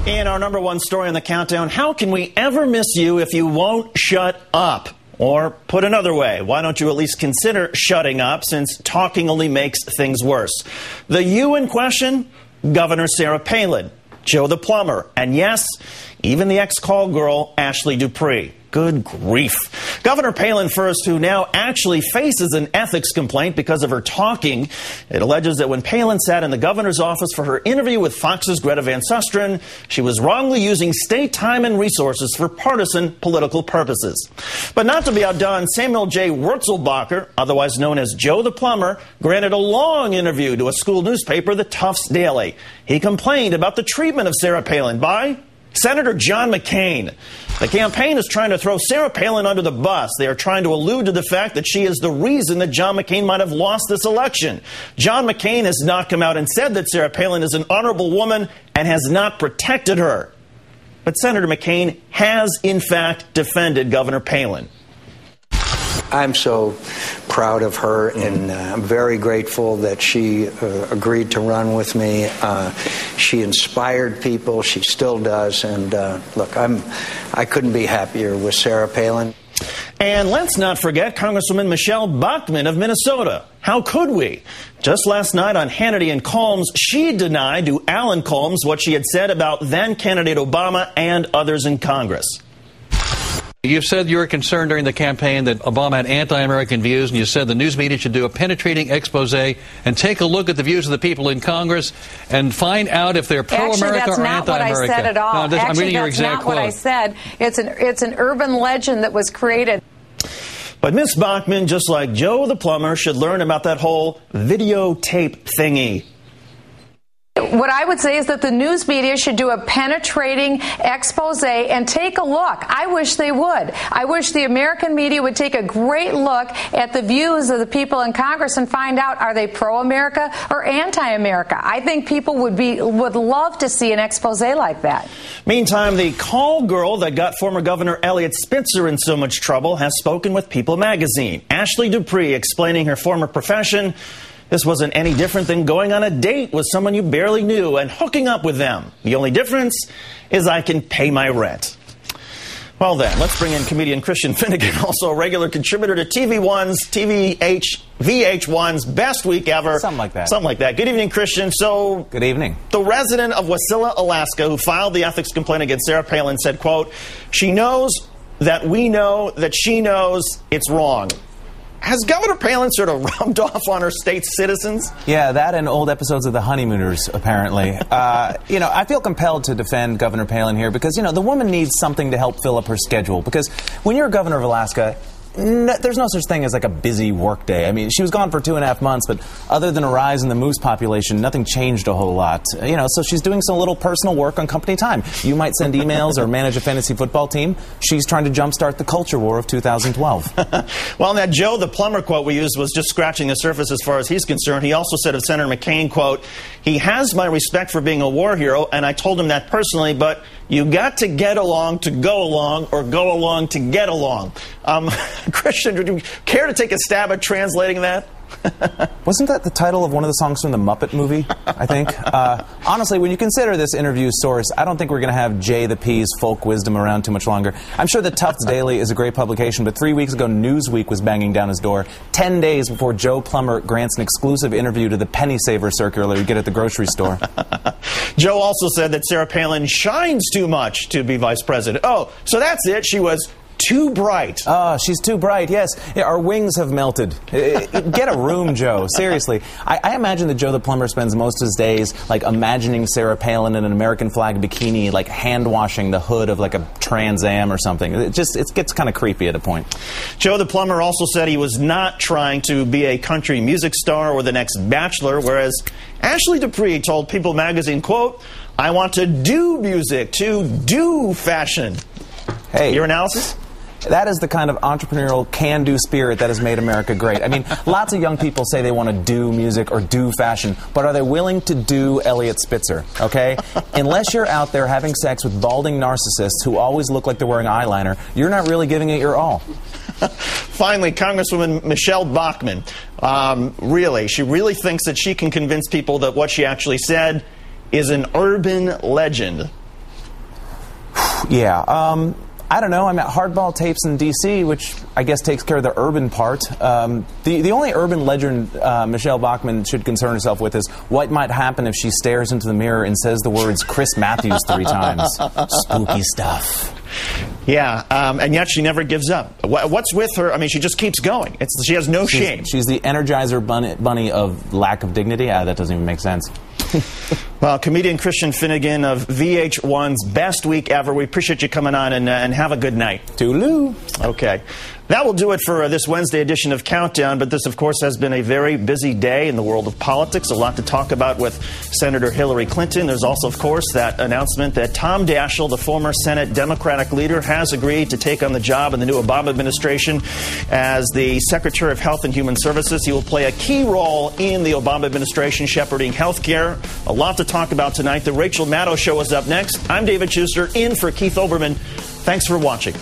In our number one story on the countdown, how can we ever miss you if you won't shut up? Or put another way, why don't you at least consider shutting up, since talking only makes things worse? The you in question, Governor Sarah Palin, Joe the plumber, and yes, even the ex-call girl, Ashley Dupree. Good grief. Governor Palin first, who now actually faces an ethics complaint because of her talking. It alleges that when Palin sat in the governor's office for her interview with Fox's Greta Van Susteren, she was wrongly using state time and resources for partisan political purposes. But not to be outdone, Samuel J. Wurzelbacher, otherwise known as Joe the plumber, granted a long interview to a school newspaper, the Tufts Daily. He complained about the treatment of Sarah Palin by Senator John McCain. The campaign is trying to throw Sarah Palin under the bus. They are trying to allude to the fact that she is the reason that John McCain might have lost this election. John McCain has not come out and said that Sarah Palin is an honorable woman and has not protected her. But Senator McCain has, in fact, defended Governor Palin. I'm so proud of her, and I'm very grateful that she agreed to run with me. She inspired people. She still does. And look, I couldn't be happier with Sarah Palin. And let's not forget Congresswoman Michelle Bachmann of Minnesota. How could we? Just last night on Hannity and Colmes, she denied to Alan Colmes what she had said about then-candidate Obama and others in Congress. You've said you were concerned during the campaign that Obama had anti-American views, and you said the news media should do a penetrating expose and take a look at the views of the people in Congress and find out if they're pro-America or anti-America. Actually, that's not what I said at all. No, I'm reading your exact quote. What I said. It's an urban legend that was created. But Ms. Bachmann, just like Joe the plumber, should learn about that whole videotape thingy. What I would say is that the news media should do a penetrating expose and take a look. I wish they would. I wish the American media would take a great look at the views of the people in Congress and find out, are they pro-America or anti-America? I think people would love to see an expose like that. Meantime, the call girl that got former Governor Eliot Spitzer in so much trouble has spoken with People magazine. Ashley Dupree explaining her former profession. This wasn't any different than going on a date with someone you barely knew and hooking up with them. The only difference is I can pay my rent. Well then, let's bring in comedian Christian Finnegan, also a regular contributor to VH1's Best Week Ever. Something like that. Something like that. Good evening, Christian. So, good evening. The resident of Wasilla, Alaska, who filed the ethics complaint against Sarah Palin said, quote, "She knows that we know that she knows it's wrong." Has Governor Palin sort of rubbed off on her state's citizens? Yeah, that and old episodes of The Honeymooners, apparently. I feel compelled to defend Governor Palin here because, the woman needs something to help fill up her schedule. Because when you're a governor of Alaska, there's no such thing as like a busy work day. I mean, she was gone for 2.5 months, but other than a rise in the moose population, nothing changed a whole lot. So she's doing some little personal work on company time. You might send emails or manage a fantasy football team. She's trying to jumpstart the culture war of 2012. Well, and that Joe the plumber quote we used was just scratching the surface as far as he's concerned. He also said of Senator McCain, quote, "He has my respect for being a war hero, and I told him that personally, but you got to get along to go along or go along to get along." Christian, would you care to take a stab at translating that? Wasn't that the title of one of the songs from the Muppet movie, I think? Honestly, when you consider this interview source, I don't think we're going to have Jay the P's folk wisdom around too much longer. I'm sure the Tufts Daily is a great publication, but 3 weeks ago, Newsweek was banging down his door 10 days before Joe Plumber grants an exclusive interview to the Penny Saver circular you get at the grocery store. Joe also said that Sarah Palin shines too much to be vice president. Oh, so that's it. She was too bright. Oh, she's too bright, yes. Yeah, our wings have melted. Get a room, Joe. Seriously. I imagine that Joe the plumber spends most of his days, imagining Sarah Palin in an American flag bikini, hand-washing the hood of, a Trans Am or something. It gets kind of creepy at a point. Joe the plumber also said he was not trying to be a country music star or the next Bachelor, whereas Ashley Dupree told People magazine, quote, "I want to do music, to do fashion." Hey. Your analysis? That is the kind of entrepreneurial can-do spirit that has made America great. I mean, lots of young people say they want to do music or do fashion, but are they willing to do Eliot Spitzer, okay? Unless you're out there having sex with balding narcissists who always look like they're wearing eyeliner, you're not really giving it your all. Finally, Congresswoman Michelle Bachmann, she really thinks that she can convince people that what she actually said is an urban legend. Yeah. I don't know. I'm at Hardball Tapes in D.C., which I guess takes care of the urban part. The only urban legend Michelle Bachmann should concern herself with is what might happen if she stares into the mirror and says the words Chris Matthews 3 times. Spooky stuff. Yeah, and yet she never gives up. What's with her? I mean, she just keeps going. She has no shame. She's the Energizer bunny of lack of dignity. That doesn't even make sense. Well, comedian Christian Finnegan of VH1's Best Week Ever. We appreciate you coming on, and have a good night. Toodaloo. Okay. That will do it for this Wednesday edition of Countdown, but this, of course, has been a very busy day in the world of politics. A lot to talk about with Senator Hillary Clinton. There's also, of course, that announcement that Tom Daschle, the former Senate Democratic leader, has agreed to take on the job in the new Obama administration as the Secretary of Health and Human Services. He will play a key role in the Obama administration shepherding health care. A lot to talk about tonight. The Rachel Maddow Show is up next. I'm David Schuster, in for Keith Olbermann. Thanks for watching.